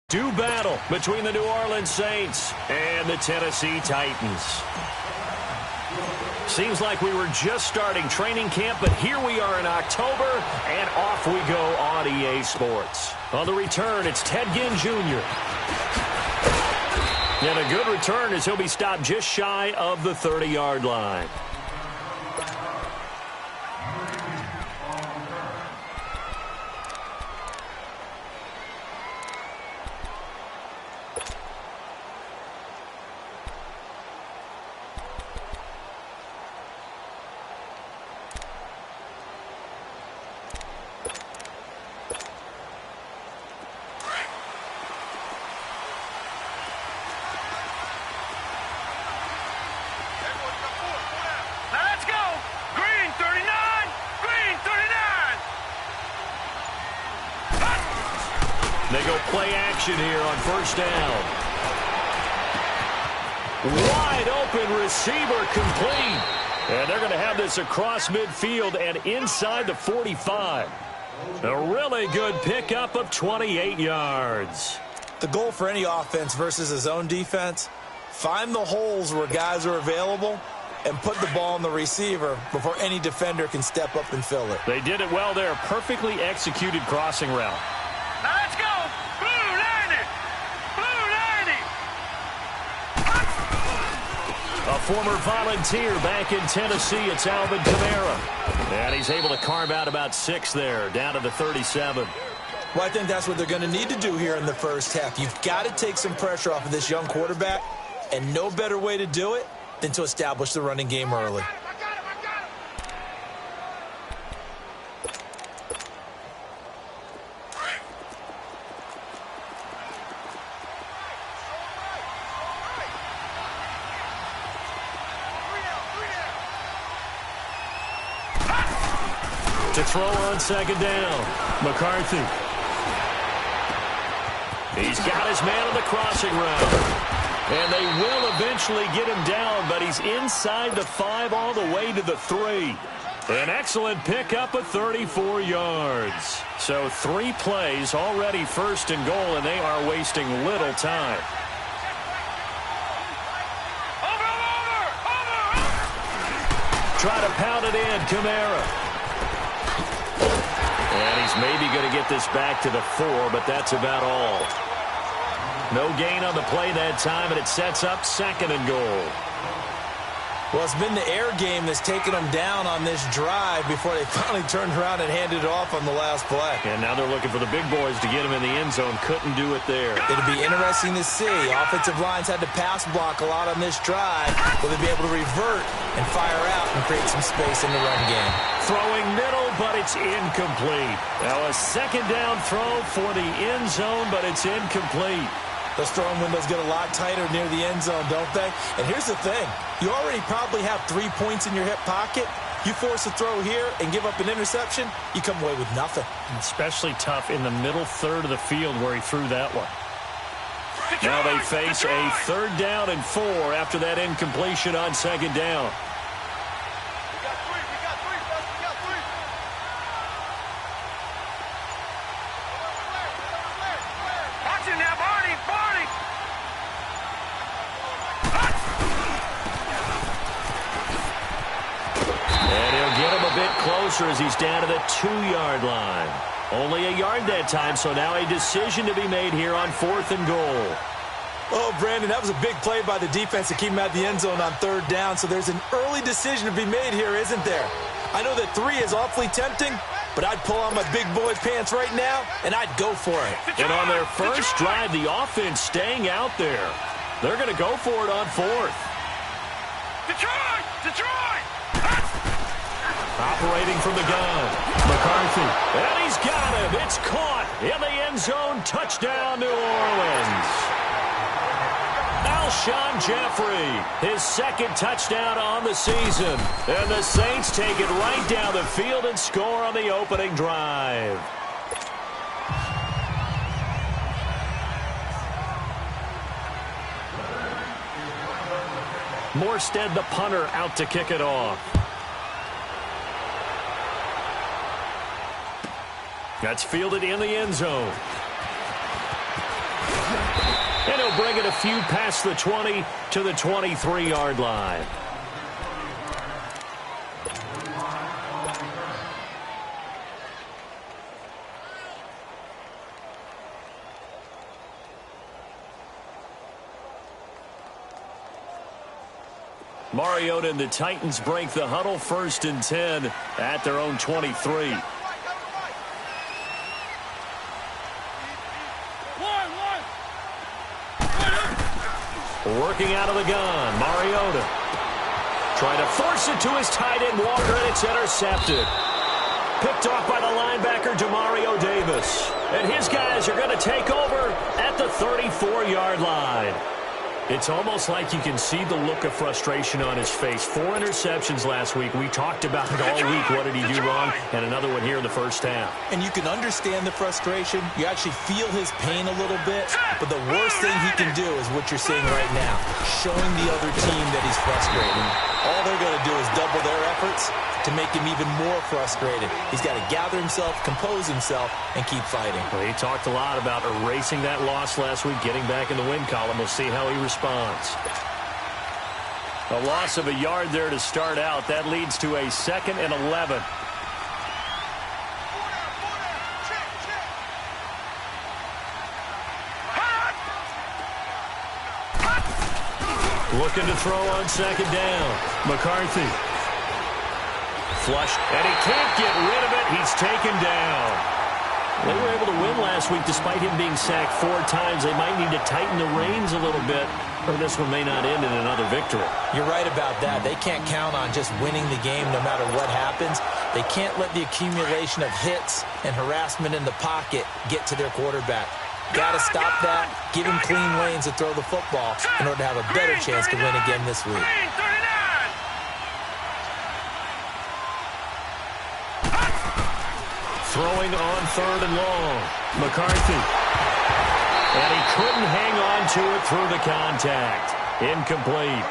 Do battle between the New Orleans Saints and the Tennessee Titans. Seems like we were just starting training camp, but here we are in October, and off we go on EA Sports. On the return, it's Ted Ginn Jr. And a good return as he'll be stopped just shy of the 30-yard line. They go play action here on first down. Wide open receiver complete. And they're going to have this across midfield and inside the 45. A really good pickup of 28 yards. The goal for any offense versus a zone defense, find the holes where guys are available and put the ball on the receiver before any defender can step up and fill it. They did it well there. Perfectly executed crossing route. Now let's go! Blue 90! Blue 90! A former Volunteer back in Tennessee, it's Alvin Kamara. And he's able to carve out about 6 there, down to the 37. Well, I think that's what they're going to need to do here in the first half. You've got to take some pressure off of this young quarterback, and no better way to do it than to establish the running game early. To throw on second down, McCarthy. He's got his man on the crossing route. And they will eventually get him down, but he's inside the 5 all the way to the 3. An excellent pickup of 34 yards. So 3 plays, already first and goal, and they are wasting little time. Try to pound it in, Kamara. And he's maybe going to get this back to the 4, but that's about all. No gain on the play that time, and it sets up second and goal. Well, it's been the air game that's taken them down on this drive before they finally turned around and handed it off on the last play. And now they're looking for the big boys to get him in the end zone. Couldn't do it there. It'll be interesting to see. Offensive lines had to pass block a lot on this drive. Will they be able to revert and fire out and create some space in the run game? Throwing middle, but it's incomplete. Now a second down throw for the end zone, but it's incomplete. Those throwing windows get a lot tighter near the end zone, don't they? And here's the thing. You already probably have 3 points in your hip pocket. You force a throw here and give up an interception, you come away with nothing. Especially tough in the middle third of the field where he threw that one. Now they face a 3rd down and 4 after that incompletion on second down. Closer as he's down to the 2-yard line. Only a yard that time, so now a decision to be made here on 4th and goal. Oh, Brandon, that was a big play by the defense to keep him at the end zone on 3rd down, so there's an early decision to be made here, isn't there? I know that 3 is awfully tempting, but I'd pull on my big boy pants right now, and I'd go for it. And on their first drive, the offense staying out there. They're going to go for it on 4th. Detroit! Detroit! Operating from the gun, McCarthy. And he's got him. It's caught in the end zone. Touchdown, New Orleans. Alshon Jeffrey, his 2nd touchdown on the season. And the Saints take it right down the field and score on the opening drive. Morstead, the punter, out to kick it off. That's fielded in the end zone. bring it a few past the 20 to the 23-yard line. Mariota and the Titans break the huddle, 1st and 10 at their own 23. Working out of the gun, Mariota. Trying to force it to his tight end, Walker, and it's intercepted. Picked off by the linebacker, Demario Davis. And his guys are going to take over at the 34-yard line. It's almost like you can see the look of frustration on his face. 4 interceptions last week. We talked about it all week. What did he do wrong? And another one here in the first half. And you can understand the frustration. You actually feel his pain a little bit. But the worst thing he can do is what you're seeing right now, showing the other team that he's frustrated. All they're going to do is double their efforts to make him even more frustrated. He's got to gather himself, compose himself, and keep fighting. Well, he talked a lot about erasing that loss last week, getting back in the win column. We'll see how he responds. A loss of a yard there to start out. That leads to a 2nd and 11. Looking to throw on 2nd down. McCarthy. Flush, and he can't get rid of it. He's taken down. They were able to win last week despite him being sacked 4 times. They might need to tighten the reins a little bit, or this one may not end in another victory. You're right about that. They can't count on just winning the game no matter what happens. They can't let the accumulation of hits and harassment in the pocket get to their quarterback. Got to stop that, give him clean lanes to throw the football in order to have a better chance to win again this week. Throwing on 3rd and long. McCarthy. And he couldn't hang on to it through the contact. Incomplete.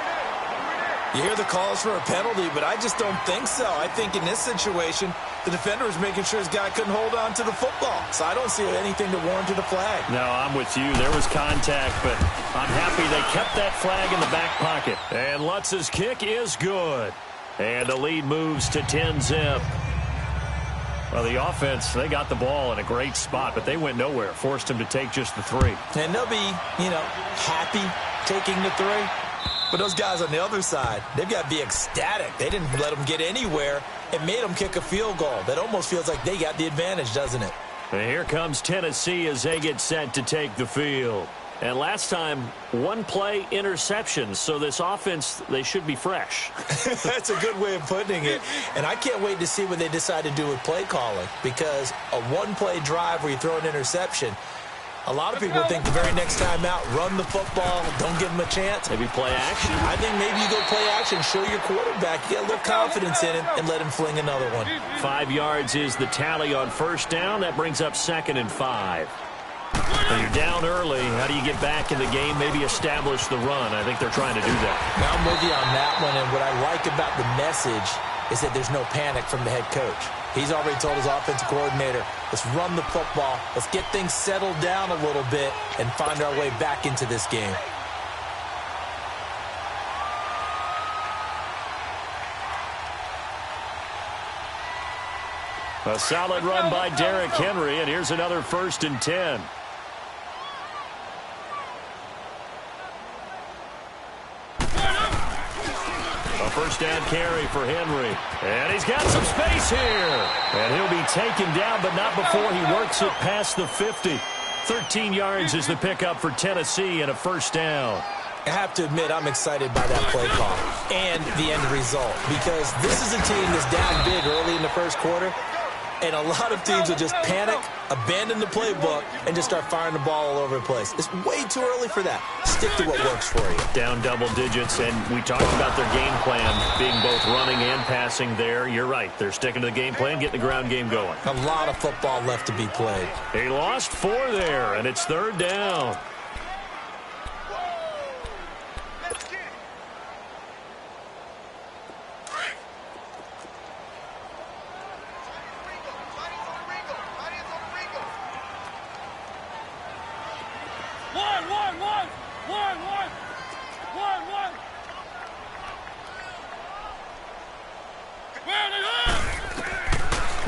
You hear the calls for a penalty, but I just don't think so. I think in this situation, the defender was making sure his guy couldn't hold on to the football. So I don't see anything to warrant a flag. No, I'm with you. There was contact, but I'm happy they kept that flag in the back pocket. And Lutz's kick is good. And the lead moves to 10-zip. Well, the offense, they got the ball in a great spot, but they went nowhere. Forced him to take just the 3. And they'll be, happy taking the 3. But those guys on the other side, they've got to be ecstatic. They didn't let them get anywhere. It made them kick a field goal. That almost feels like they got the advantage, doesn't it? And here comes Tennessee as they get set to take the field. And last time, 1-play interceptions. So this offense, they should be fresh. That's a good way of putting it. And I can't wait to see what they decide to do with play calling. Because a 1-play drive where you throw an interception, a lot of people think the very next time out, run the football, don't give them a chance. Maybe play action. I think maybe you go play action, show your quarterback, you get a little confidence in him, and let him fling another one. 5 yards is the tally on 1st down. That brings up 2nd and 5. When you're down early, how do you get back in the game, maybe establish the run? I think they're trying to do that. Now I'm with you on that one, and what I like about the message is that there's no panic from the head coach. He's already told his offensive coordinator, let's run the football, let's get things settled down a little bit and find our way back into this game. A solid run by Derrick Henry, and here's another 1st and 10. A 1st down carry for Henry. And he's got some space here. And he'll be taken down, but not before he works it past the 50. 13 yards is the pickup for Tennessee and a 1st down. I have to admit, I'm excited by that play call and the end result, because this is a team that's down big early in the 1st quarter, and a lot of teams will just panic, abandon the playbook, and just start firing the ball all over the place. It's way too early for that. Stick to what works for you. Down double digits, and we talked about their game plan being both running and passing there. You're right. They're sticking to the game plan, getting the ground game going. A lot of football left to be played. He lost 4 there, and it's 3rd down.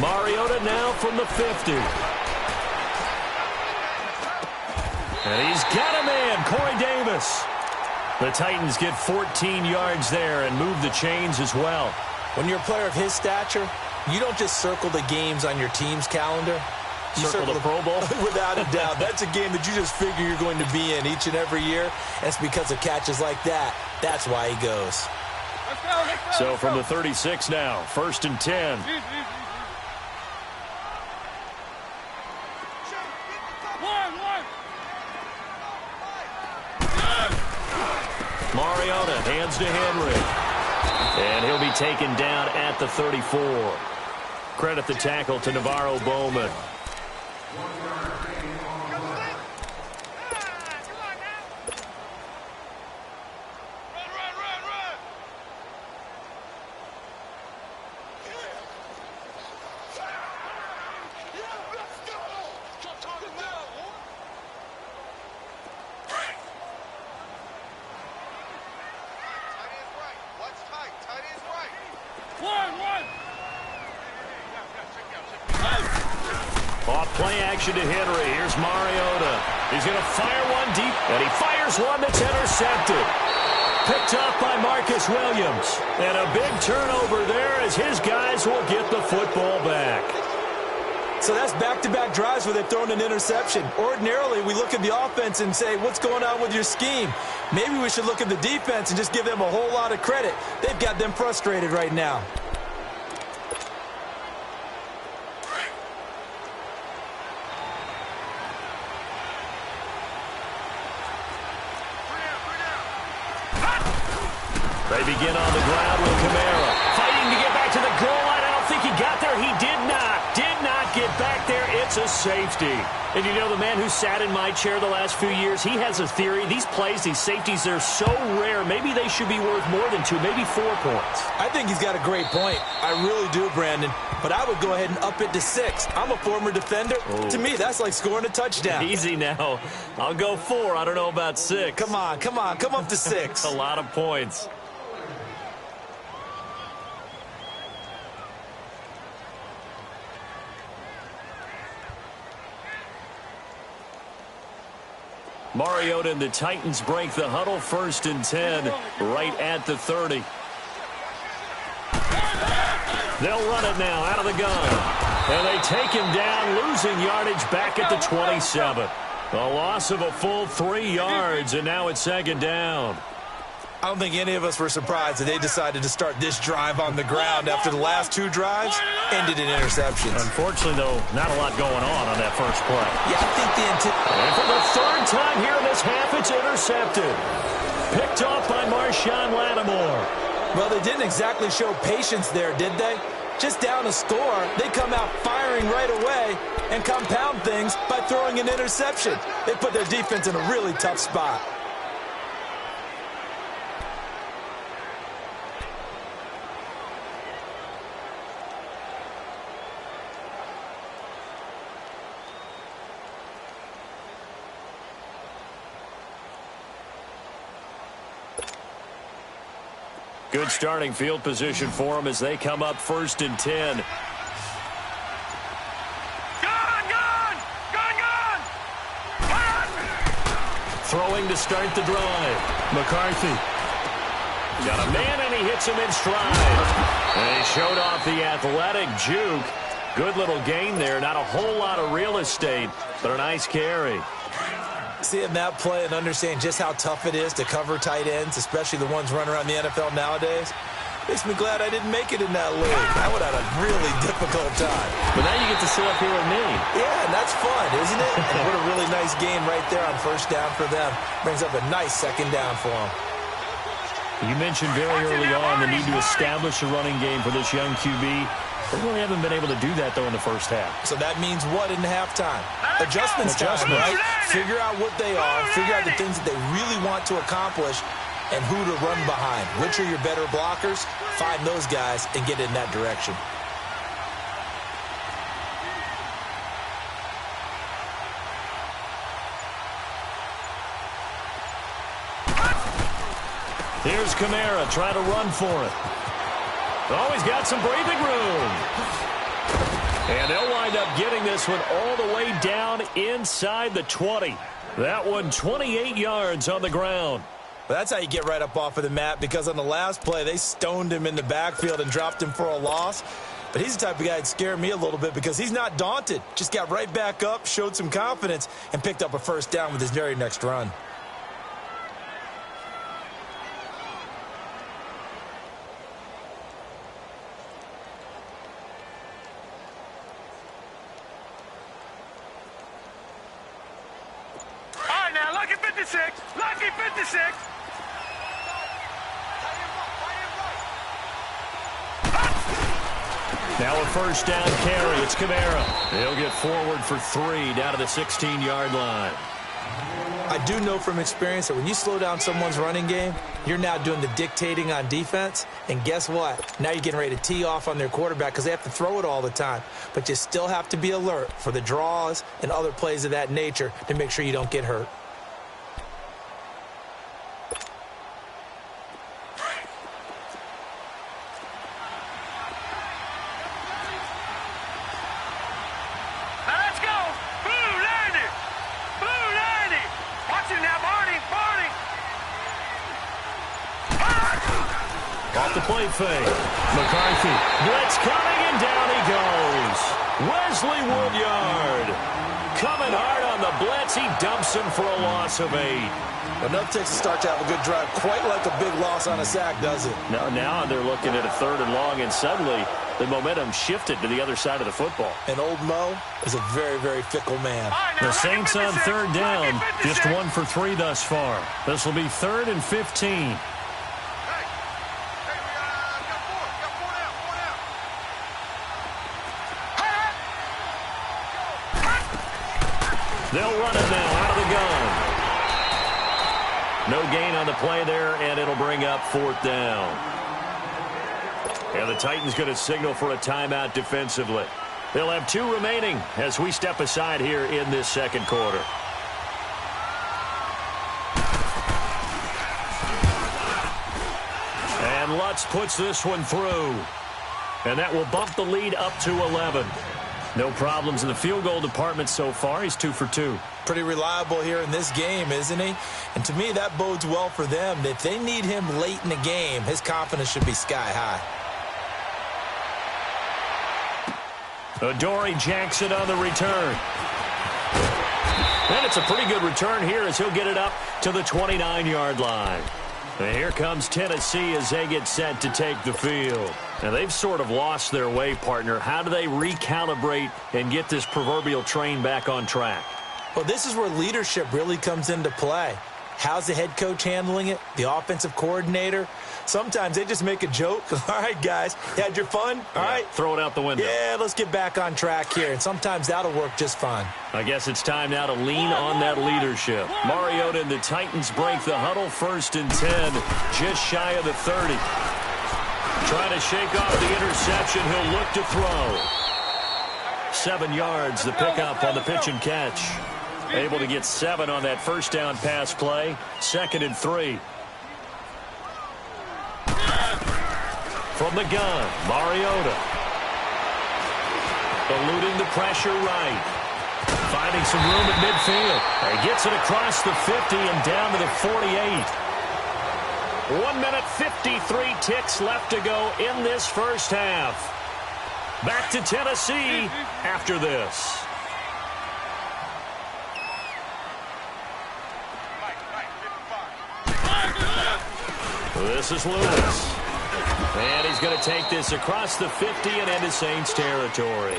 Mariota now from the 50. And he's got a man, Corey Davis. The Titans get 14 yards there and move the chains as well. When you're a player of his stature, you don't just circle the games on your team's calendar. You circle the Pro Bowl? Without a doubt. That's a game that you just figure you're going to be in each and every year. And it's because of catches like that. That's why he goes. So from the 36 now, 1st and 10. Mariota hands to Henry. And he'll be taken down at the 34. Credit the tackle to Navarro Bowman. Play action to Henry. Here's Mariota. He's going to fire one deep, and he fires one that's intercepted. Picked up by Marcus Williams. And a big turnover there as his guys will get the football back. So that's back-to-back drives where they've thrown an interception. Ordinarily, we look at the offense and say, what's going on with your scheme? Maybe we should look at the defense and just give them a whole lot of credit. They've got them frustrated right now. They begin on the ground with Kamara. Fighting to get back to the goal line. I don't think he got there. He did not. Did not get back there. It's a safety. And you know, the man who sat in my chair the last few years, he has a theory. These plays, these safeties, they're so rare. Maybe they should be worth more than 2, maybe 4 points. I think he's got a great point. I really do, Brandon. But I would go ahead and up it to 6. I'm a former defender. To me, that's like scoring a touchdown. Easy now. I'll go 4. I don't know about 6. Come on. Come up to 6. A lot of points. Mariota and the Titans break the huddle, 1st and 10, right at the 30. They'll run it now out of the gun. And they take him down, losing yardage back at the 27. A loss of a full 3 yards, and now it's 2nd down. I don't think any of us were surprised that they decided to start this drive on the ground after the last 2 drives ended in interceptions. Unfortunately, though, not a lot going on that first play. Yeah, I think and for the 3rd time here in this half, it's intercepted. Picked off by Marshawn Lattimore. Well, they didn't exactly show patience there, did they? Just down a score, they come out firing right away and compound things by throwing an interception. They put their defense in a really tough spot. Good starting field position for them as they come up 1st and 10. Throwing to start the drive. McCarthy. Got a man, and he hits him in stride. And he showed off the athletic juke. Good little gain there. Not a whole lot of real estate, but a nice carry. Seeing that play and understand just how tough it is to cover tight ends, especially the ones running around the NFL nowadays, makes me glad I didn't make it in that league. I would have had a really difficult time. But now you get to sit up here with me. Yeah, and that's fun, isn't it? And what a really nice game right there on 1st down for them. Brings up a nice 2nd down for them. You mentioned very early on the need to establish a running game for this young QB. They really haven't been able to do that, though, in the first half. So that means what in halftime? Adjustments time, right? Figure out what they are, figure out the things that they really want to accomplish, and who to run behind. Which are your better blockers? Find those guys and get in that direction. Here's Kamara trying to run for it. Oh, he's got some breathing room. And they'll wind up getting this one all the way down inside the 20. That one 28 yards on the ground. Well, that's how you get right up off of the mat, because on the last play, they stoned him in the backfield and dropped him for a loss. But he's the type of guy that scared me a little bit because he's not daunted. Just got right back up, showed some confidence, and picked up a first down with his very next run. All right, now, lucky 56. Lucky 56. Now a first down carry. It's Kamara. He'll get forward for 3 down to the 16-yard line. I do know from experience that when you slow down someone's running game, you're now doing the dictating on defense. And guess what? Now you're getting ready to tee off on their quarterback because they have to throw it all the time. But you still have to be alert for the draws and other plays of that nature to make sure you don't get hurt. Off the play fake. McCarthy. Blitz coming, and down he goes. Wesley Woodyard. Coming hard on the blitz. He dumps him for a loss of 8. Enough takes to start to have a good drive. Quite like a big loss on a sack, does it? Now they're looking at a 3rd and long, and suddenly the momentum shifted to the other side of the football. And old Mo is a very, very fickle man. The Saints on 3rd down. Just 1 for 3 thus far. This will be 3rd and 15. They'll run it now out of the gun. No gain on the play there, and it'll bring up 4th down. And the Titans going to signal for a timeout defensively. They'll have 2 remaining as we step aside here in this second quarter. And Lutz puts this one through. And that will bump the lead up to 11. No problems in the field goal department so far. He's 2 for 2. Pretty reliable here in this game, isn't he? And to me, that bodes well for them. If they need him late in the game, his confidence should be sky high. Adoree Jackson on the return. And it's a pretty good return here as he'll get it up to the 29-yard line. And here comes Tennessee as they get set to take the field. Now, they've sort of lost their way, partner. How do they recalibrate and get this proverbial train back on track? Well, this is where leadership really comes into play. How's the head coach handling it? The offensive coordinator? Sometimes they just make a joke. All right, guys, you had your fun? All right. Throw it out the window. Yeah, let's get back on track here. And sometimes that'll work just fine. I guess it's time now to lean on that leadership. Mariota and the Titans break the huddle, 1st and 10, just shy of the 30. Trying to shake off the interception. He'll look to throw. 7 yards, the pickup on the pitch and catch. Able to get 7 on that first down pass play. 2nd and 3. From the gun, Mariota. Eluding the pressure right. Finding some room at midfield. He gets it across the 50 and down to the 48. 1 minute, 53 ticks left to go in this first half. Back to Tennessee after this. This is Lewis. And he's going to take this across the 50 and into Saints territory.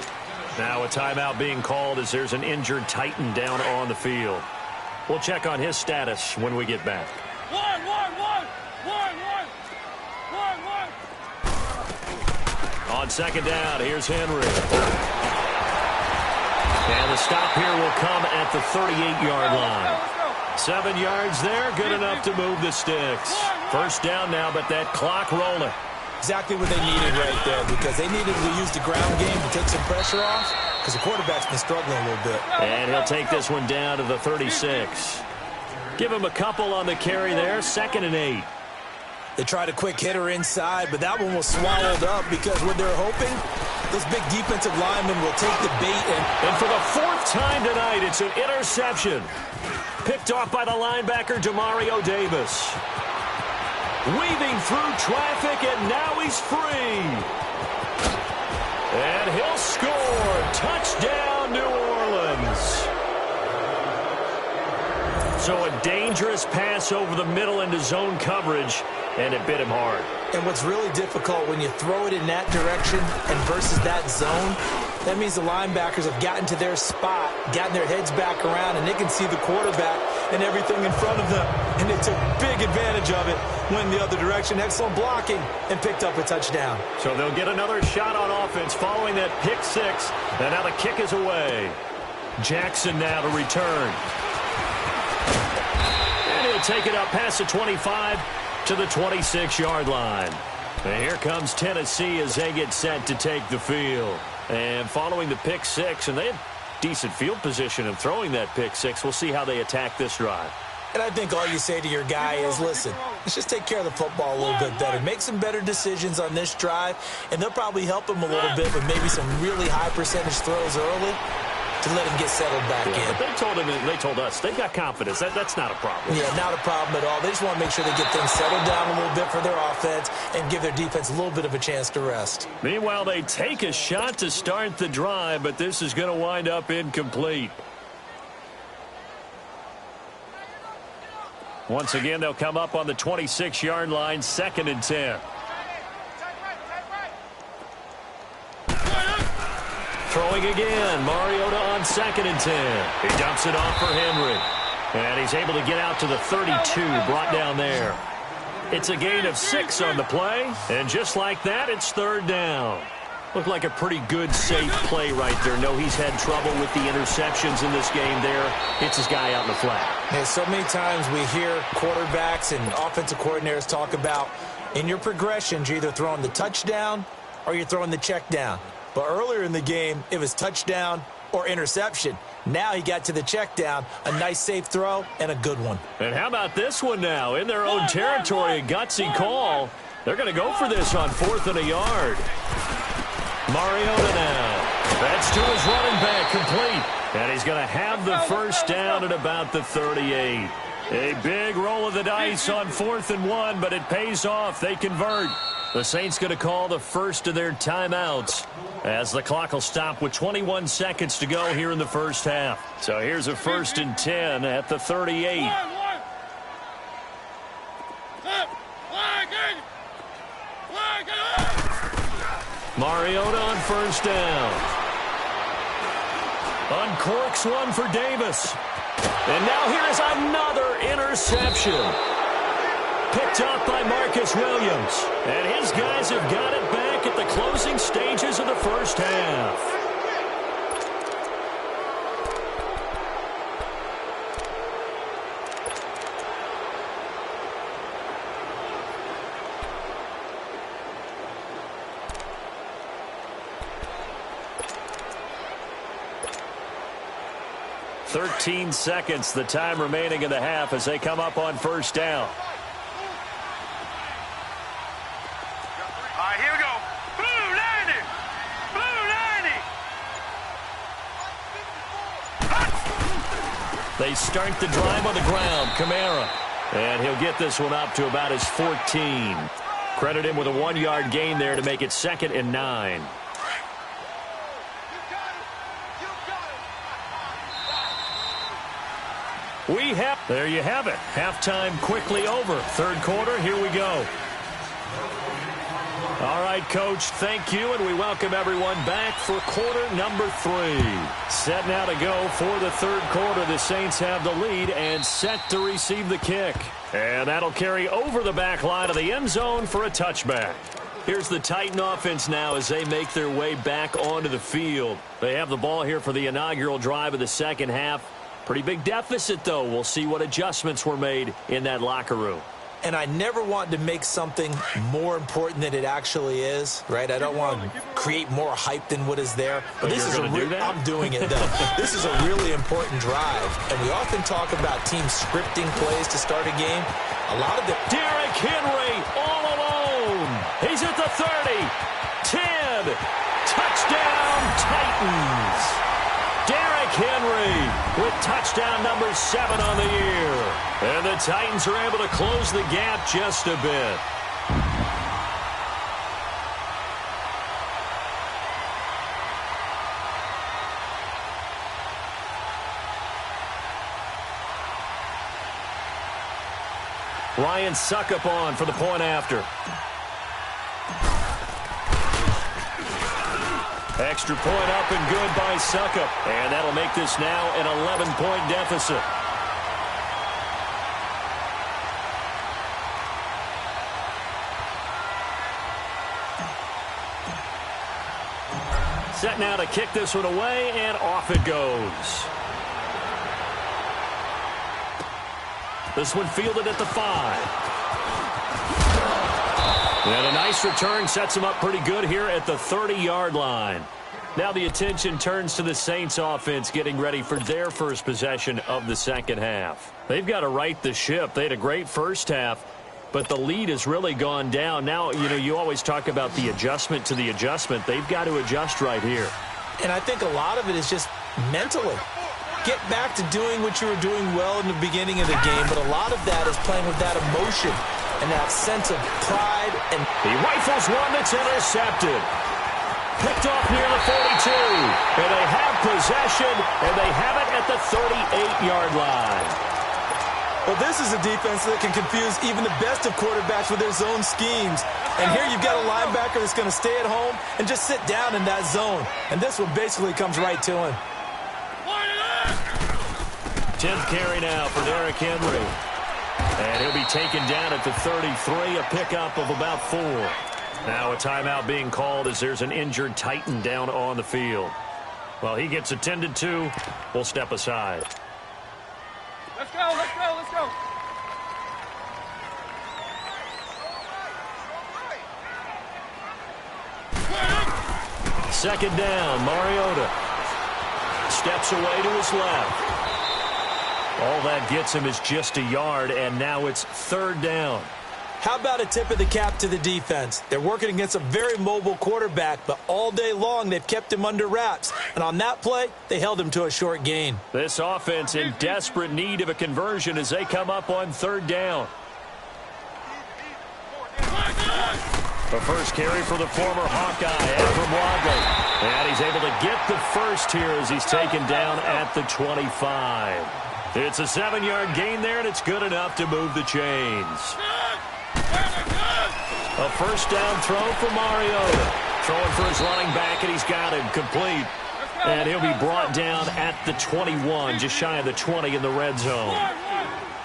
Now a timeout being called as there's an injured Titan down on the field. We'll check on his status when we get back. On 2nd down, here's Henry. And the stop here will come at the 38-yard line. 7 yards there, good enough to move the sticks. First down now, but that clock rolling. Exactly what they needed right there, because they needed to use the ground game to take some pressure off, because the quarterback's been struggling a little bit. And he'll take this one down to the 36. Give him a couple on the carry there, 2nd and 8. They tried a quick hitter inside, but that one was swallowed up because what they're hoping, this big defensive lineman will take the bait. And for the fourth time tonight, it's an interception. Picked off by the linebacker, Demario Davis. Weaving through traffic, and now he's free. And he'll score. Touchdown, New Orleans. So a dangerous pass over the middle into zone coverage, and it bit him hard. And what's really difficult when you throw it in that direction and versus that zone, that means the linebackers have gotten to their spot, gotten their heads back around, and they can see the quarterback and everything in front of them. And they took big advantage of it, went the other direction, excellent blocking, and picked up a touchdown. So they'll get another shot on offense following that pick six. And now the kick is away. Jackson now to return. And he'll take it up past the 25 to the 26-yard line. And here comes Tennessee as they get set to take the field. And following the pick six, and they had decent field position in throwing that pick six. We'll see how they attack this drive. And I think all you say to your guy is, listen, let's just take care of the football a little bit better. Make some better decisions on this drive, and they'll probably help him a little bit with maybe some really high percentage throws early to let him get settled back in. But they told him, they told us, they've got confidence. That's not a problem. Yeah, not a problem at all. They just want to make sure they get things settled down a little bit for their offense and give their defense a little bit of a chance to rest. Meanwhile, they take a shot to start the drive, but this is going to wind up incomplete. Once again, they'll come up on the 26-yard line, 2nd and 10. Throwing again, Mariota on 2nd and 10. He dumps it off for Henry. And he's able to get out to the 32, brought down there. It's a gain of 6 on the play, and just like that, it's 3rd down. Looked like a pretty good, safe play right there. No, he's had trouble with the interceptions in this game there. Hits his guy out in the flat. Yeah, so many times we hear quarterbacks and offensive coordinators talk about in your progressions, you're either throwing the touchdown or you're throwing the check down. But earlier in the game, it was touchdown or interception. Now he got to the check down, a nice safe throw, and a good one. And how about this one now? In their own territory, a gutsy call. They're going to go for this on 4th and a yard. Mariota now. That's to his running back, complete. And he's going to have the first down at about the 38. A big roll of the dice on 4th and 1, but it pays off. They convert. The Saints going to call the first of their timeouts as the clock will stop with 21 seconds to go here in the first half. So here's a 1st and 10 at the 38. Mariota on 1st down. Uncorks one for Davis. And now here is another interception. Picked up by Marcus Williams. And his guys have got it back at the closing stages of the first half. "13 seconds, the time remaining in the half as they come up on 1st down. All right, here we go. Blue 90. Blue 90. They start the drive on the ground. Kamara. And he'll get this one up to about his 14. Credit him with a 1-yard gain there to make it 2nd and 9. There you have it. Halftime quickly over. 3rd quarter, here we go. All right, Coach, thank you, and we welcome everyone back for quarter number 3. Set now to go for the 3rd quarter. The Saints have the lead and set to receive the kick. And that'll carry over the back line of the end zone for a touchback. Here's the Titan offense now as they make their way back onto the field. They have the ball here for the inaugural drive of the second half. Pretty big deficit, though. We'll see what adjustments were made in that locker room. And I never want to make something more important than it actually is, right? I don't want to create more hype than what is there. But this is I'm doing it, though. This is a really important drive. And we often talk about teams scripting plays to start a game. A lot of the... Derrick Henry all alone. He's at the 30. 10. Touchdown, Titans. Derrick Henry with touchdown number 7 on the year. And the Titans are able to close the gap just a bit. Ryan Suckup on for the point after. Extra point up and good by Suckup. And that'll make this now an 11-point deficit. Set now to kick this one away, and off it goes. This one fielded at the 5. And a nice return sets him up pretty good here at the 30-yard line. Now the attention turns to the Saints offense getting ready for their first possession of the second half. They've got to right the ship. They had a great first half, but the lead has really gone down. Now, you always talk about the adjustment to the adjustment. They've got to adjust right here. And I think a lot of it is just mentally. Get back to doing what you were doing well in the beginning of the game, but a lot of that is playing with that emotion and that sense of pride. And he rifles one that's intercepted. Picked off near the 42. And they have possession, and they have it at the 38-yard line. Well, this is a defense that can confuse even the best of quarterbacks with their zone schemes. And here you've got a linebacker that's going to stay at home and just sit down in that zone. And this one basically comes right to him. 10th carry now for Derrick Henry. And he'll be taken down at the 33, a pickup of about 4. Now a timeout being called as there's an injured Titan down on the field. While he gets attended to, we'll step aside. Let's go, let's go, let's go. Second down, Mariota steps away to his left. All that gets him is just a yard, and now it's 3rd down. How about a tip of the cap to the defense? They're working against a very mobile quarterback, but all day long they've kept him under wraps. And on that play, they held him to a short gain. This offense in desperate need of a conversion as they come up on 3rd down. The first carry for the former Hawkeye, Abram Wadley. And he's able to get the first here as he's taken down at the 25. It's a 7-yard gain there, and it's good enough to move the chains. A first down throw for Mariota. Throwing for his running back, and he's got him complete. And he'll be brought down at the 21, just shy of the 20 in the red zone.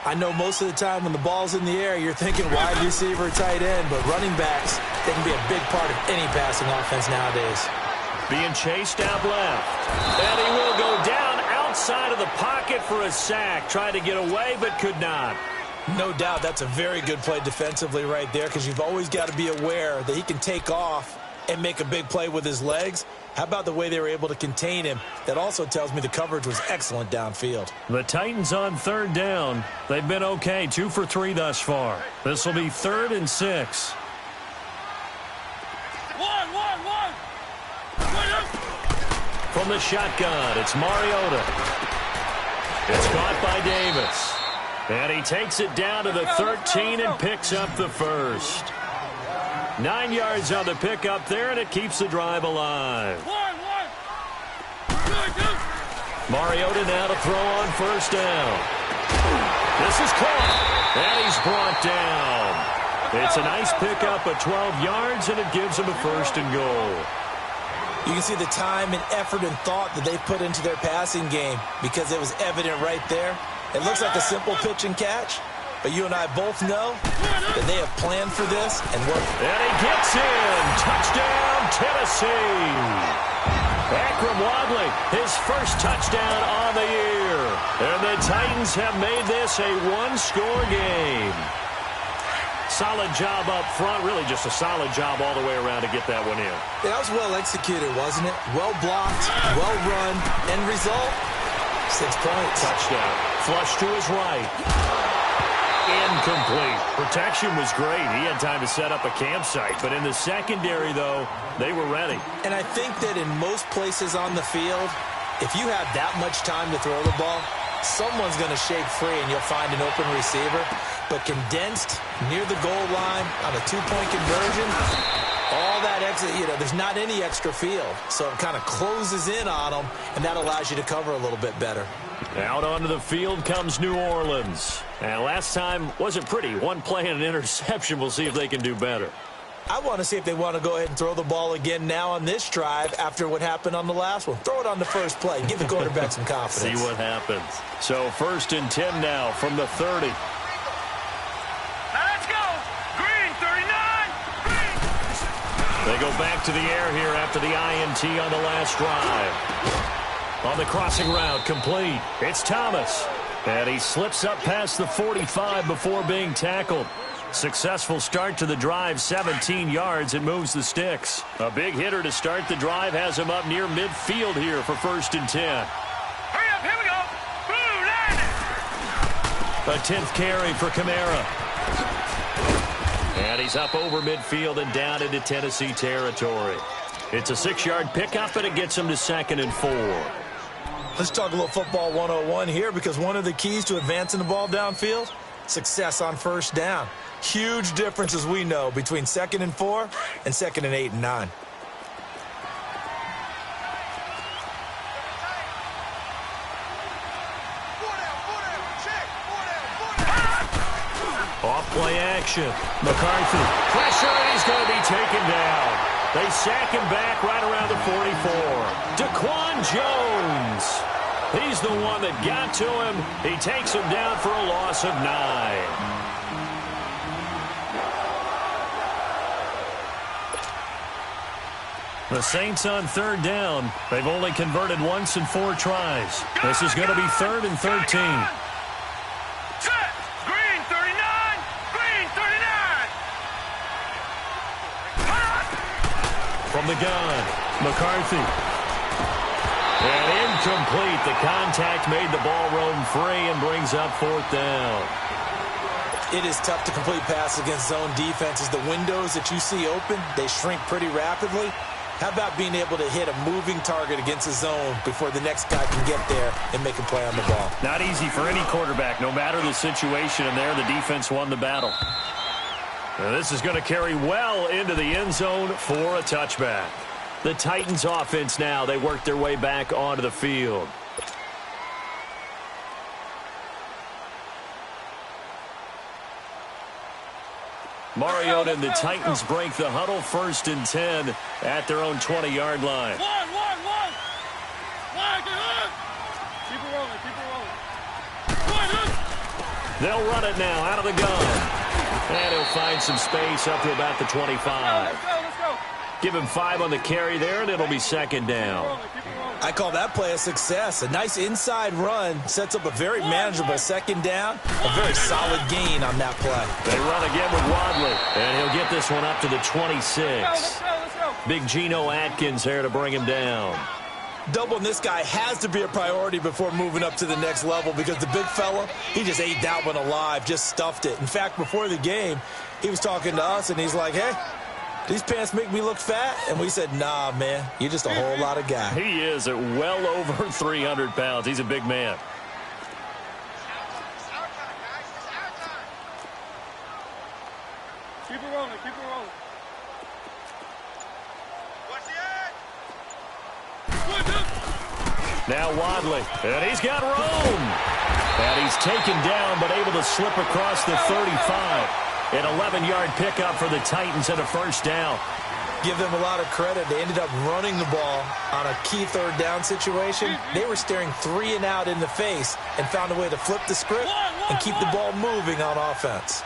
I know most of the time when the ball's in the air, you're thinking wide receiver, tight end, but running backs, they can be a big part of any passing offense nowadays. Being chased out left. And he will go down outside of the pocket for a sack. Tried to get away, but could not. No doubt that's a very good play defensively right there, because you've always got to be aware that he can take off and make a big play with his legs. How about the way they were able to contain him? That also tells me the coverage was excellent downfield. The Titans on 3rd down. They've been okay, 2 for 3 thus far. This will be 3rd and 6. From the shotgun, it's Mariota. It's caught by Davis. And he takes it down to the 13 and picks up the first. 9 yards on the pickup there, and it keeps the drive alive. Mariota now to throw on first down. This is caught, and he's brought down. It's a nice pickup of 12 yards, and it gives him a 1st and goal. You can see the time and effort and thought that they put into their passing game, because it was evident right there. It looks like a simple pitch and catch, but you and I both know that they have planned for this and worked. And he gets in. Touchdown, Tennessee. Abram Wadley, his first touchdown on the year. And the Titans have made this a 1-score game. Solid job up front, really just a solid job all the way around to get that one in. That was well executed, wasn't it? Well blocked, well run, end result, 6 points. Touchdown. Flush to his right. Incomplete. Protection was great. He had time to set up a campsite. But in the secondary, though, they were ready. And I think that in most places on the field, if you have that much time to throw the ball, someone's going to shake free and you'll find an open receiver. But condensed near the goal line on a two-point conversion, all that extra, there's not any extra field. So it kind of closes in on them, and that allows you to cover a little bit better. Out onto the field comes New Orleans. And last time wasn't pretty. One play and an interception. We'll see if they can do better. I want to see if they want to go ahead and throw the ball again now on this drive after what happened on the last one. Throw it on the first play. Give the quarterback some confidence. See what happens. So 1st and 10 now from the 30. Let's go. Green, 39. Green. They go back to the air here after the INT on the last drive. On the crossing route, complete. It's Thomas. And he slips up past the 45 before being tackled. Successful start to the drive, 17 yards, and moves the sticks. A big hitter to start the drive has him up near midfield here for 1st and 10. Hurry up, here we go. Boo, landing. A 10th carry for Kamara. And he's up over midfield and down into Tennessee territory. It's a 6-yard pickup, and it gets him to 2nd and 4. Let's talk a little football 101 here, because one of the keys to advancing the ball downfield, success on 1st down. Huge difference, as we know, between 2nd and 4 and 2nd and 8 and 9. Off play action. McCarthy. Pressure, and he's going to be taken down. They sack him back right around the 44. Daquan Jones. He's the one that got to him. He takes him down for a loss of 9. The Saints on 3rd down. They've only converted once in 4 tries. This is going to be 3rd and 13. Set. Green, 39. Green, 39. From the gun, McCarthy. And incomplete. The contact made the ball roam free and brings up 4th down. It is tough to complete passes against zone defenses. The windows that you see open, they shrink pretty rapidly. How about being able to hit a moving target against a zone before the next guy can get there and make a play on the ball? Not easy for any quarterback, no matter the situation, and there the defense won the battle. Now this is going to carry well into the end zone for a touchback. The Titans offense now, they work their way back onto the field. Mariota and the Titans break the huddle, 1st and 10 at their own 20-yard line. One. Line, get up. Keep it rolling, They'll run it now out of the gun. And he'll find some space up to about the 25. Let's go. Give him 5 on the carry there, and it'll be 2nd down. I call that play a success. A nice inside run sets up a very manageable 2nd down. A very solid gain on that play. They run again with Wadley, and he'll get this one up to the 26. Let's go. Big Geno Atkins there to bring him down. Doubling this guy has to be a priority before moving up to the next level, because the big fella, he just ate that one alive, just stuffed it. In fact, before the game, he was talking to us, and he's like, hey, these pants make me look fat? And we said, nah, man, you're just a whole lot of guy. He is at well over 300 pounds. He's a big man. Keep it rolling. Now Wadley, and he's got room. And he's taken down, but able to slip across the 35. An 11-yard pickup for the Titans and a 1st down. Give them a lot of credit. They ended up running the ball on a key 3rd down situation. They were staring 3 and out in the face and found a way to flip the script and keep the ball moving on offense.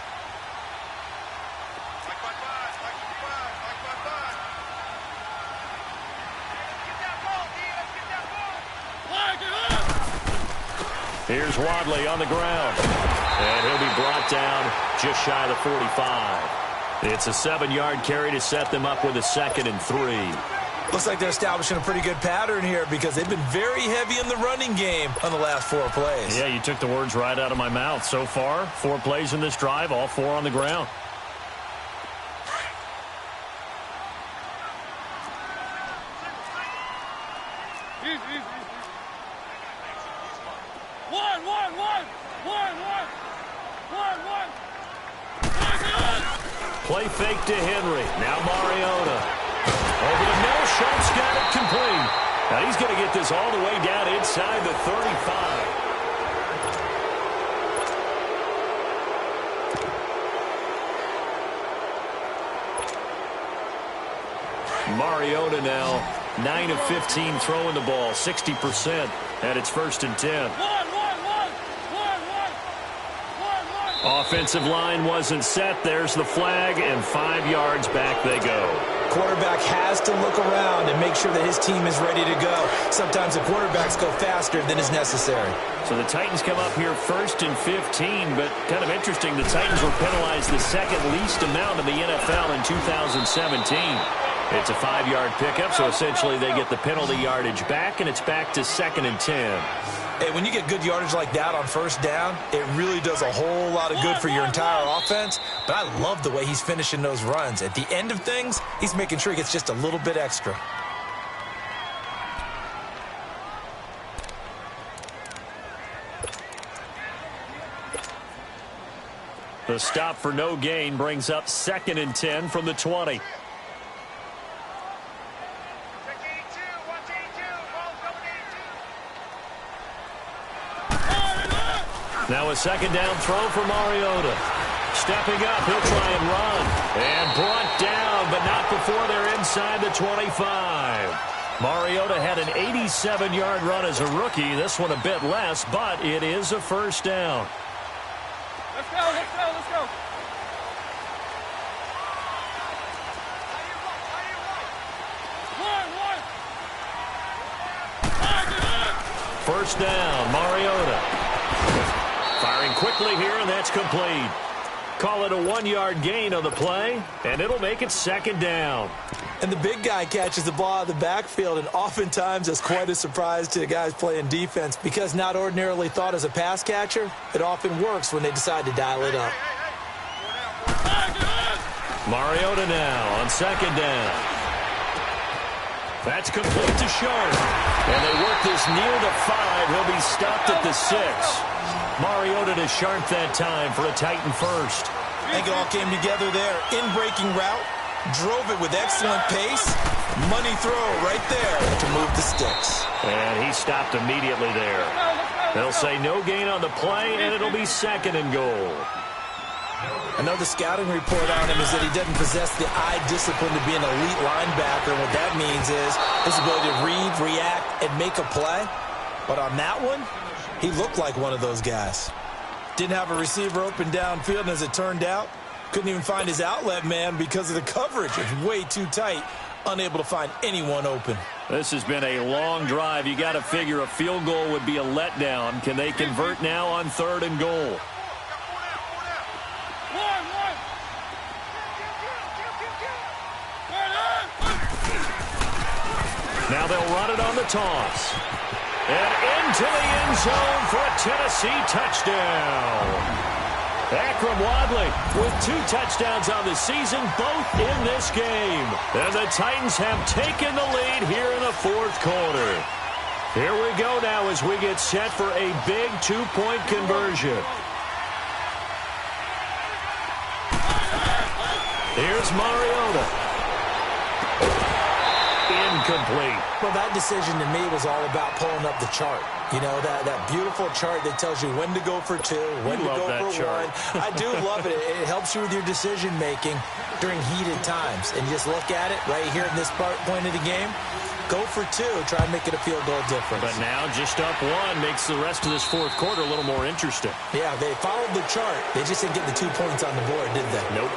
Here's Wadley on the ground. And he'll be brought down just shy of the 45. It's a 7-yard carry to set them up with a 2nd and 3. Looks like they're establishing a pretty good pattern here because they've been very heavy in the running game on the last 4 plays. Yeah, you took the words right out of my mouth. So far, 4 plays in this drive, all 4 on the ground. Easy, easy, easy. One. Play fake to Henry. Now Mariota. Over the middle, Schultz got it complete. Now he's going to get this all the way down inside the 35. Mariota now 9 of 15 throwing the ball, 60%, and it's 1st and 10. Offensive line wasn't set. There's the flag, and 5 yards back they go. Quarterback has to look around and make sure that his team is ready to go. Sometimes the quarterbacks go faster than is necessary. So the Titans come up here 1st and 15, but kind of interesting, the Titans were penalized the 2nd least amount in the NFL in 2017. It's a 5-yard pickup, so essentially they get the penalty yardage back, and it's back to 2nd and 10. Hey, when you get good yardage like that on 1st down, it really does a whole lot of good for your entire offense. But I love the way he's finishing those runs. At the end of things, he's making sure he gets just a little bit extra. The stop for no gain brings up 2nd and 10 from the 20. Now a 2nd down throw for Mariota. Stepping up, he'll try and run. And brought down, but not before they're inside the 25. Mariota had an 87-yard run as a rookie. This one a bit less, but it is a 1st down. Let's go. First down, Mariota. Firing quickly here, and that's complete. Call it a 1-yard gain on the play, and it'll make it 2nd down. And the big guy catches the ball out of the backfield, and oftentimes it's quite a surprise to the guys playing defense because not ordinarily thought as a pass catcher, it often works when they decide to dial it up. Mariota now on 2nd down. That's complete to Sharp. And they work this near the 5. He'll be stopped at the 6. Mariota to Sharp that time for a Titan 1st. I think it all came together there. In-breaking route, drove it with excellent pace. Money throw right there to move the sticks. And he stopped immediately there. They'll say no gain on the play, and it'll be 2nd and goal. I know the scouting report on him is that he doesn't possess the eye discipline to be an elite linebacker. What that means is his ability to read, react, and make a play. But on that one, he looked like one of those guys. Didn't have a receiver open downfield, and as it turned out, couldn't even find his outlet man because of the coverage. It's way too tight, unable to find anyone open. This has been a long drive. You got to figure a field goal would be a letdown. Can they convert now on 3rd and goal? Now they'll run it on the toss. And into the end zone for a Tennessee touchdown. Akram Wadley with 2 touchdowns on the season, both in this game. And the Titans have taken the lead here in the 4th quarter. Here we go now as we get set for a big 2-point conversion. Here's Mariota. Incomplete. Well, that decision to me was all about pulling up the chart. You know, that beautiful chart that tells you when to go for 2, when to go for 1. I do love it. It helps you with your decision-making during heated times. And you just look at it right here in this point of the game. Go for 2. Try and make it a field goal difference. But now just up 1 makes the rest of this 4th quarter a little more interesting. Yeah, they followed the chart. They just didn't get the 2 points on the board, did they? Nope.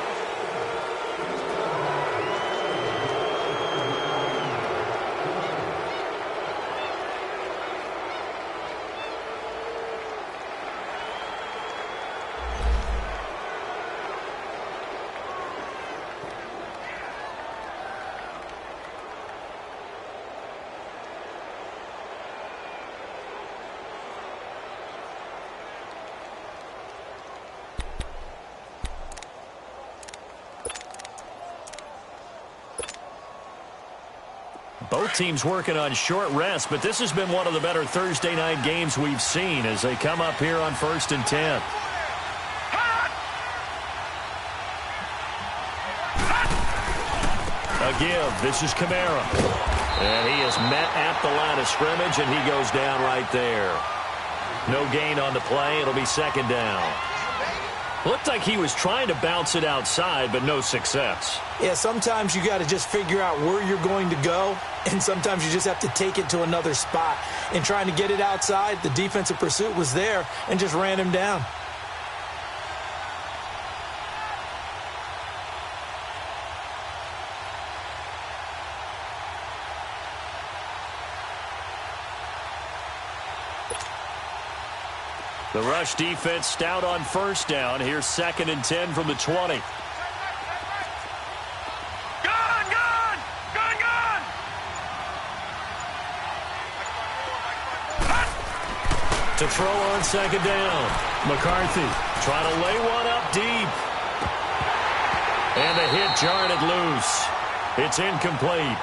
Both teams working on short rest, but this has been one of the better Thursday night games we've seen as they come up here on 1st and 10. A give. This is Kamara. And he is met at the line of scrimmage, and he goes down right there. No gain on the play. It'll be 2nd down. Looked like he was trying to bounce it outside, but no success. Yeah, sometimes you got to just figure out where you're going to go, and sometimes you just have to take it to another spot. In trying to get it outside, the defensive pursuit was there and just ran him down. The rush defense stout on 1st down. Here's 2nd and 10 from the 20. To throw on 2nd down. McCarthy trying to lay one up deep. And the hit jarred it loose. It's incomplete.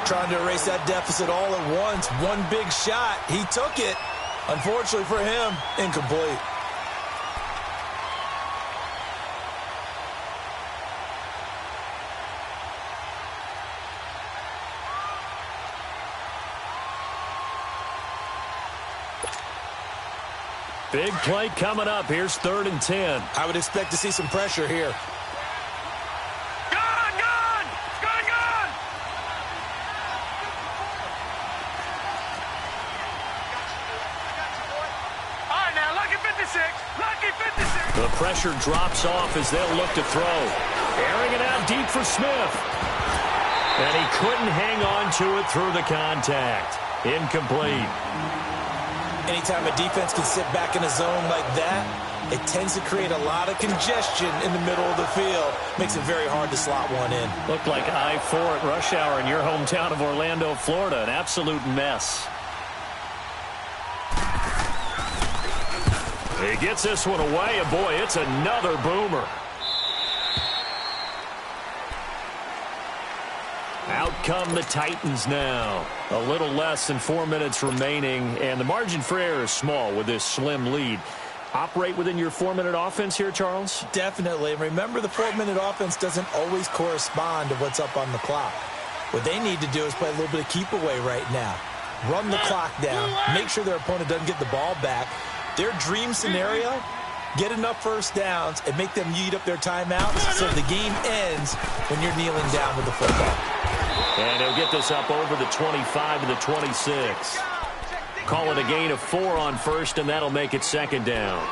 Trying to erase that deficit all at once. One big shot. He took it. Unfortunately for him, incomplete. Big play coming up. Here's 3rd and 10. I would expect to see some pressure here. The pressure drops off as they'll look to throw. Airing it out deep for Smith. And he couldn't hang on to it through the contact. Incomplete. Anytime a defense can sit back in a zone like that, it tends to create a lot of congestion in the middle of the field. Makes it very hard to slot one in. Looked like I-4 at rush hour in your hometown of Orlando, Florida. An absolute mess. He gets this one away, and boy, it's another boomer. Out come the Titans now. A little less than 4 minutes remaining, and the margin for error is small with this slim lead. Operate within your 4-minute offense here, Charles? Definitely. Remember, the 4-minute offense doesn't always correspond to what's up on the clock. What they need to do is play a little bit of keep away right now. Run the clock down. Make sure their opponent doesn't get the ball back. Their dream scenario, get enough first downs and make them eat up their timeouts so the game ends when you're kneeling down with the football. And he'll get this up over the 25 to the 26. Call it a gain of 4 on 1st, and that'll make it 2nd down.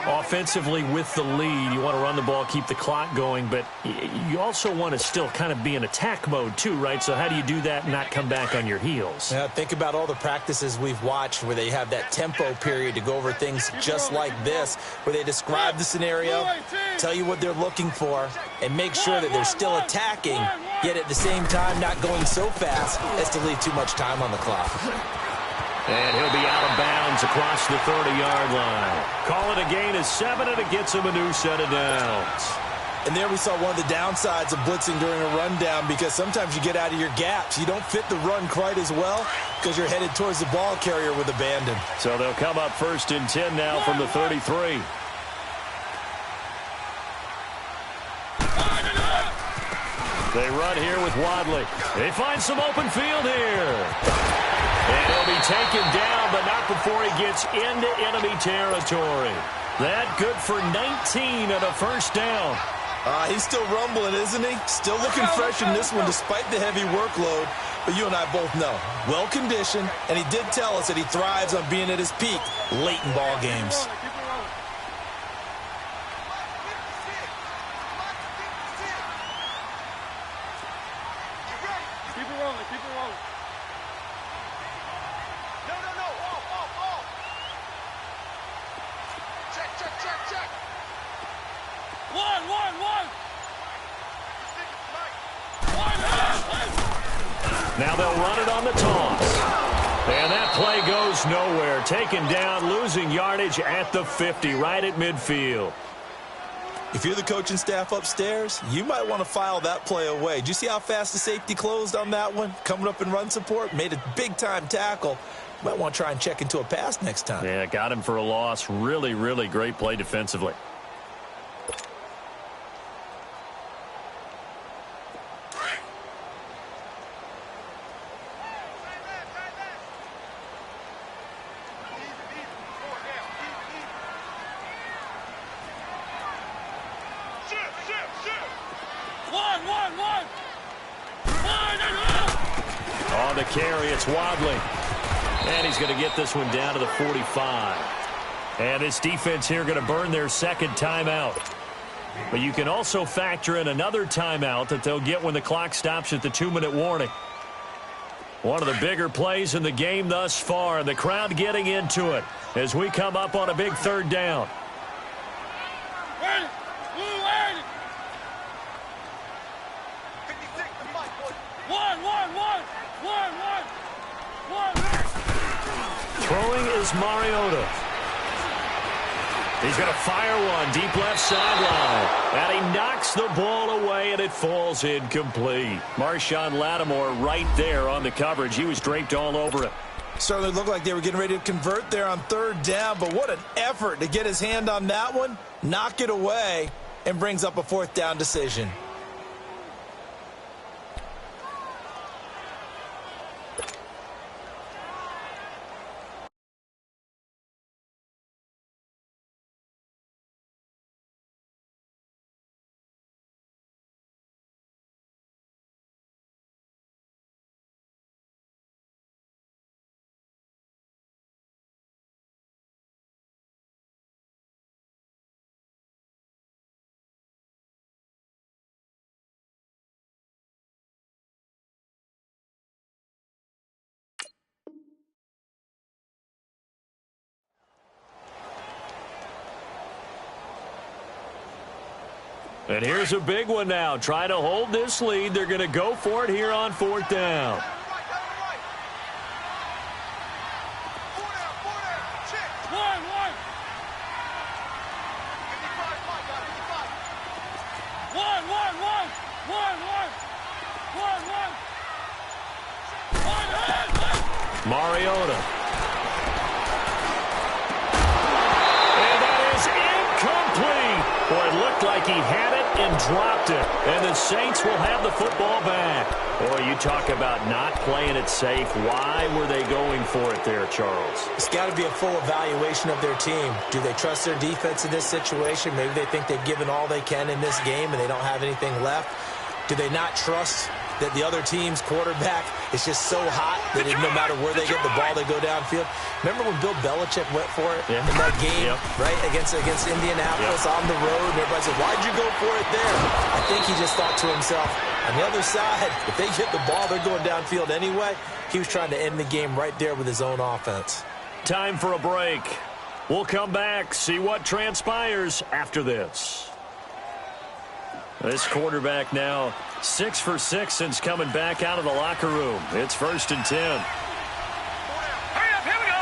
Offensively with the lead, you want to run the ball, keep the clock going, but you also want to still kind of be in attack mode too, right? So how do you do that and not come back on your heels? Yeah, think about all the practices we've watched where they have that tempo period to go over things just like this, where they describe the scenario, tell you what they're looking for, and make sure that they're still attacking, yet at the same time not going so fast as to leave too much time on the clock. And he'll be out of bounds across the 30-yard line. Call it a gain of 7, and it gets him a new set of downs. And there we saw one of the downsides of blitzing during a rundown, because sometimes you get out of your gaps. You don't fit the run quite as well because you're headed towards the ball carrier with abandon. So they'll come up 1st and 10 now from the 33. They run here with Wadley. They find some open field here. And he'll be taken down, but not before he gets into enemy territory. That good for 19 and a 1st down. He's still rumbling, isn't he? Still looking fresh in this one despite the heavy workload. But you and I both know, well-conditioned, and he did tell us that he thrives on being at his peak late in ball games. Now they'll run it on the toss. And that play goes nowhere. Taken down, losing yardage at the 50, right at midfield. If you're the coaching staff upstairs, you might want to file that play away. Did you see how fast the safety closed on that one? Coming up in run support, made a big-time tackle. Might want to try and check into a pass next time. Yeah, got him for a loss. Really, really great play defensively. On the carry, it's Wadley. And he's going to get this one down to the 45. And this defense here going to burn their second timeout. But you can also factor in another timeout that they'll get when the clock stops at the 2-minute warning. One of the bigger plays in the game thus far, and the crowd getting into it as we come up on a big third down. Throwing is Mariota. He's going to fire one deep left sideline. And he knocks the ball away, and it falls incomplete. Marshawn Lattimore right there on the coverage. He was draped all over it. Certainly looked like they were getting ready to convert there on third down, but what an effort to get his hand on that one, knock it away, and brings up a fourth down decision. And here's a big one now. Trying to hold this lead. They're going to go for it here on fourth down. Mariota. And that is incomplete. Boy, it looked like he had it and dropped it. And the Saints will have the football back. Boy, you talk about not playing it safe. Why were they going for it there, Charles? It's got to be a full evaluation of their team. Do they trust their defense in this situation? Maybe they think they've given all they can in this game and they don't have anything left. Do they not trust that the other team's quarterback is just so hot that no matter where they get the ball, they go downfield? Remember when Bill Belichick went for it in that game, right, against Indianapolis on the road? And everybody said, why'd you go for it there? I think he just thought to himself, on the other side, if they get the ball, they're going downfield anyway. He was trying to end the game right there with his own offense. Time for a break. We'll come back, see what transpires after this. This quarterback now 6 for 6 since coming back out of the locker room. It's 1st and 10. Hurry up, here we go.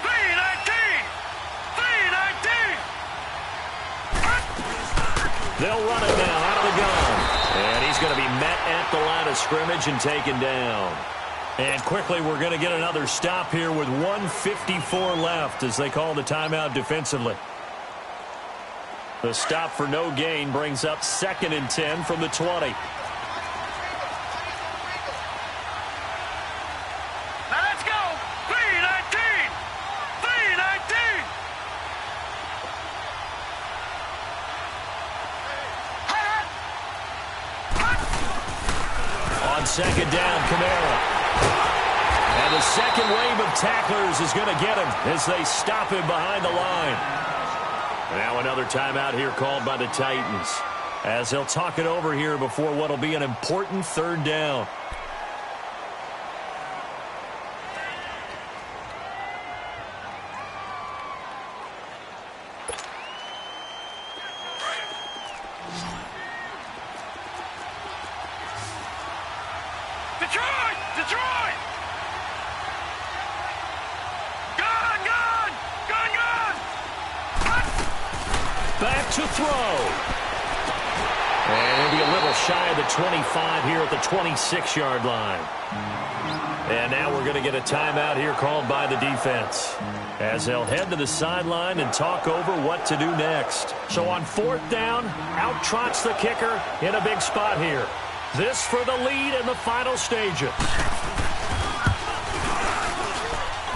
3-19. They'll run it now out of the gun. And he's going to be met at the line of scrimmage and taken down. And quickly we're going to get another stop here with 1:54 left as they call the timeout defensively. The stop for no gain brings up 2nd and 10 from the 20. Now let's go. 3-19. 3-19. On 2nd down, Kamara. And the second wave of tacklers is going to get him as they stop him behind the line. Now another timeout here called by the Titans as they'll talk it over here before what will be an important 3rd down. Detroit! Detroit! Gun! Back to throw. shy of the 25 here at the 26-yard line. And now we're going to get a timeout here called by the defense, as they'll head to the sideline and talk over what to do next. So on 4th down, out trots the kicker in a big spot here. This for the lead in the final stages.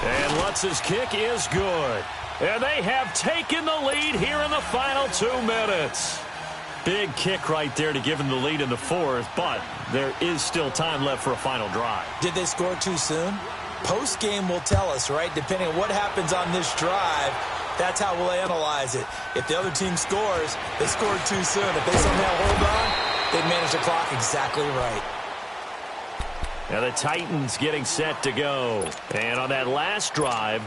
And Lutz's kick is good. And they have taken the lead here in the final 2 minutes. Big kick right there to give them the lead in the 4th, but there is still time left for a final drive. Did they score too soon? Post-game will tell us, right? Depending on what happens on this drive, that's how we'll analyze it. If the other team scores, they scored too soon. If they somehow hold on, they manage the clock exactly right. Now the Titans getting set to go. And on that last drive,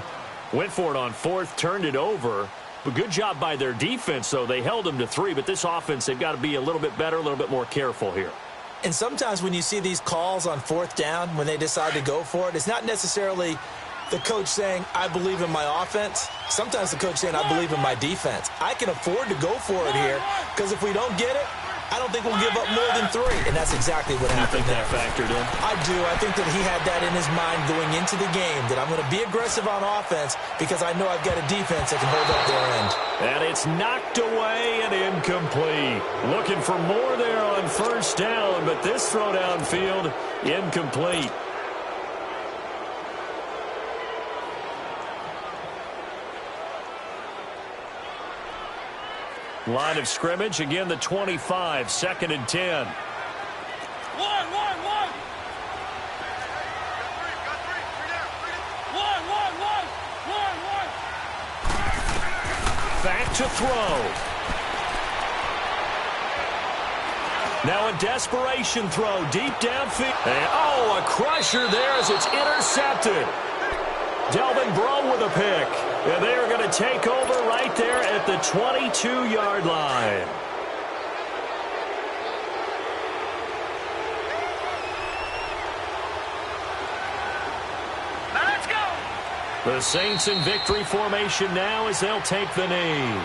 went for it on 4th, turned it over. But good job by their defense, though. They held them to 3, but this offense, they've got to be a little bit better, a little bit more careful here. And sometimes when you see these calls on 4th down, when they decide to go for it, it's not necessarily the coach saying, I believe in my offense. Sometimes the coach saying, I believe in my defense. I can afford to go for it here, because if we don't get it, I don't think we'll give up more than 3. And that's exactly what happened there. You think that factored in? I do. I think that he had that in his mind going into the game, that I'm going to be aggressive on offense because I know I've got a defense that can hold up their end. And it's knocked away and incomplete. Looking for more there on 1st down, but this throw downfield, incomplete. Line of scrimmage, again the 25, 2nd and 10. One. Back to throw. Now a desperation throw deep downfield. And, a crusher there as it's intercepted. Delvin Breaux with a pick. And they are going to take over right there at the 22-yard line. Now let's go. The Saints in victory formation now as they'll take the knee.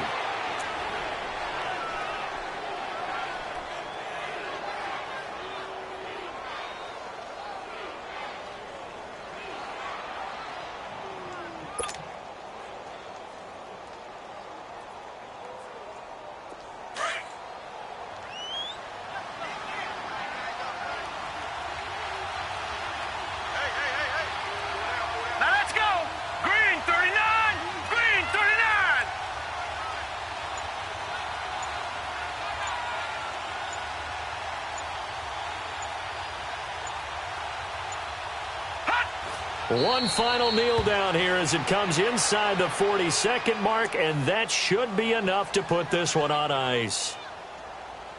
One final kneel down here as it comes inside the 40-second mark, and that should be enough to put this one on ice.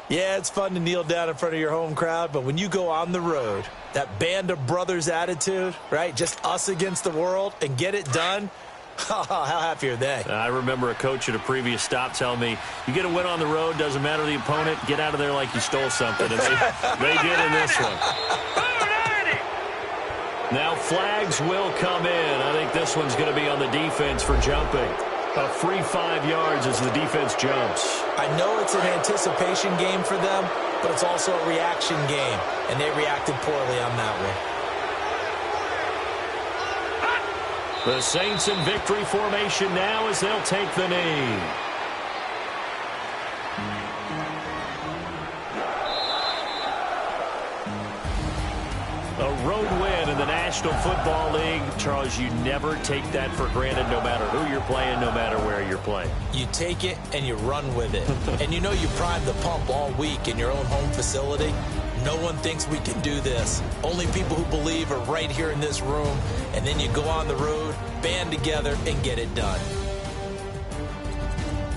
Yeah, it's fun to kneel down in front of your home crowd, but when you go on the road, that band of brothers attitude, right, just us against the world, and get it done, how happy are they? I remember a coach at a previous stop telling me, you get a win on the road, doesn't matter the opponent, get out of there like you stole something, and they did in this one. Now flags will come in. I think this one's going to be on the defense for jumping. A free 5 yards as the defense jumps. I know it's an anticipation game for them, but it's also a reaction game, and they reacted poorly on that one. The Saints in victory formation now as they'll take the knee. A road win in the National Football League. Charles, you never take that for granted no matter who you're playing, no matter where you're playing. You take it and you run with it. And you know you primed the pump all week in your own home facility. No one thinks we can do this. Only people who believe are right here in this room. And then you go on the road, band together, and get it done.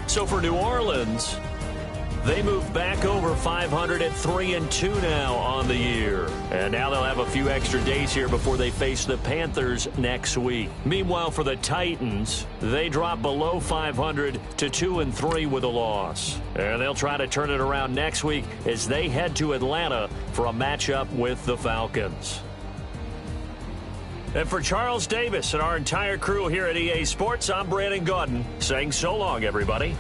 So for New Orleans, they move back over 500 at 3-2 now on the year. And now they'll have a few extra days here before they face the Panthers next week. Meanwhile, for the Titans, they drop below 500 to 2-3 with a loss. And they'll try to turn it around next week as they head to Atlanta for a matchup with the Falcons. And for Charles Davis and our entire crew here at EA Sports, I'm Brandon Gaudin saying so long, everybody.